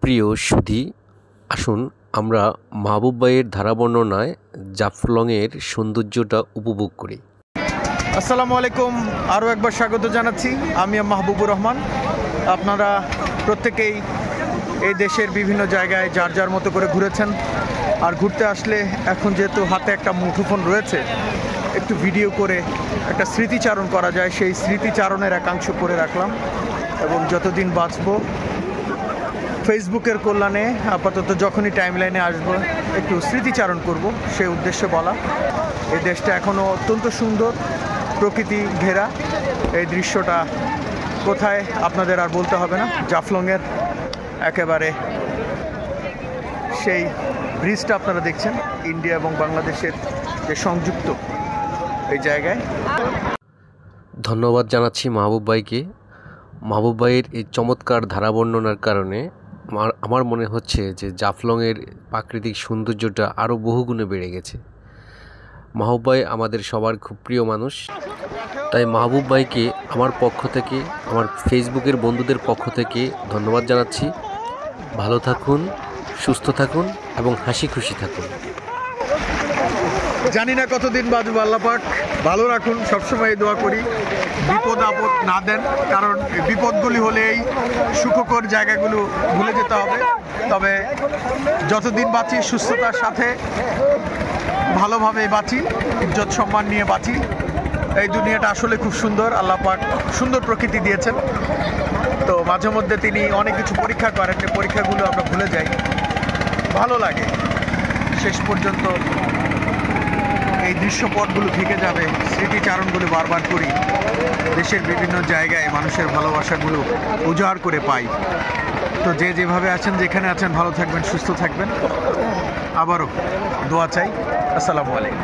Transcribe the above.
প্রিয় সুধী, আসুন আমরা মাহবুব ভাইয়ের ধারা বর্ণনায় জাফলংয়ের সৌন্দর্যটা উপভোগ করি। আসসালামু আলাইকুম, আরও একবার স্বাগত জানাচ্ছি। আমি মাহবুবুর রহমান। আপনারা প্রত্যেকেই এই দেশের বিভিন্ন জায়গায় যার যার মতো করে ঘুরেছেন, আর ঘুরতে আসলে এখন যেহেতু হাতে একটা মুঠোফোন রয়েছে, একটু ভিডিও করে একটা স্মৃতিচারণ করা যায়, সেই স্মৃতিচারণের একাংশ করে রাখলাম। এবং যতদিন বাঁচবো ফেসবুকের কল্যাণে আপাতত যখনই টাইমলাইনে আসবো একটু স্মৃতিচারণ করব, সেই উদ্দেশ্যে বলা। এই দেশটা এখনও অত্যন্ত সুন্দর, প্রকৃতি ঘেরা। এই দৃশ্যটা কোথায় আপনাদের আর বলতে হবে না, জাফলংয়ের একেবারে সেই ব্রিজটা আপনারা দেখছেন, ইন্ডিয়া এবং বাংলাদেশের যে সংযুক্ত এই জায়গায়। ধন্যবাদ জানাচ্ছি মাহবুব ভাইকে। মাহবুব ভাইয়ের এই চমৎকার ধারা বর্ণনার কারণে আমার মনে হচ্ছে যে জাফলংয়ের প্রাকৃতিক সৌন্দর্যটা আরও বহুগুণে বেড়ে গেছে। মাহবুব ভাই আমাদের সবার খুব প্রিয় মানুষ, তাই মাহবুব ভাইকে আমার পক্ষ থেকে, আমার ফেসবুকের বন্ধুদের পক্ষ থেকে ধন্যবাদ জানাচ্ছি। ভালো থাকুন, সুস্থ থাকুন এবং হাসি খুশি থাকুন। জানি না কতদিন বাঁচবো, আল্লাহ পাক ভালো রাখুন, সবসময় দোয়া করি বিপদ আপদ না দেন, কারণ বিপদগুলি হলে এই সুখকর জায়গাগুলো ভুলে যেতে হবে। তবে যতদিন বাঁচি সুস্থতার সাথে ভালোভাবে বাঁচি, ইজ্জত সম্মান নিয়ে বাঁচি। এই দুনিয়াটা আসলে খুব সুন্দর, আল্লাহ পাক সুন্দর প্রকৃতি দিয়েছেন। তো মাঝে মধ্যে তিনি অনেক কিছু পরীক্ষা করেন, যে পরীক্ষাগুলো আমরা ভুলে যাই, ভালো লাগে। শেষ পর্যন্ত এই দৃশ্যপটগুলো থেকে যাবে, স্মৃতিচারণগুলো বারবার করি, দেশের বিভিন্ন জায়গায় মানুষের ভালোবাসাগুলো উজাড় করে পাই। তো যে যেভাবে আছেন, যেখানে আছেন, ভালো থাকবেন, সুস্থ থাকবেন। আবারও দোয়া চাই। আসসালামু আলাইকুম।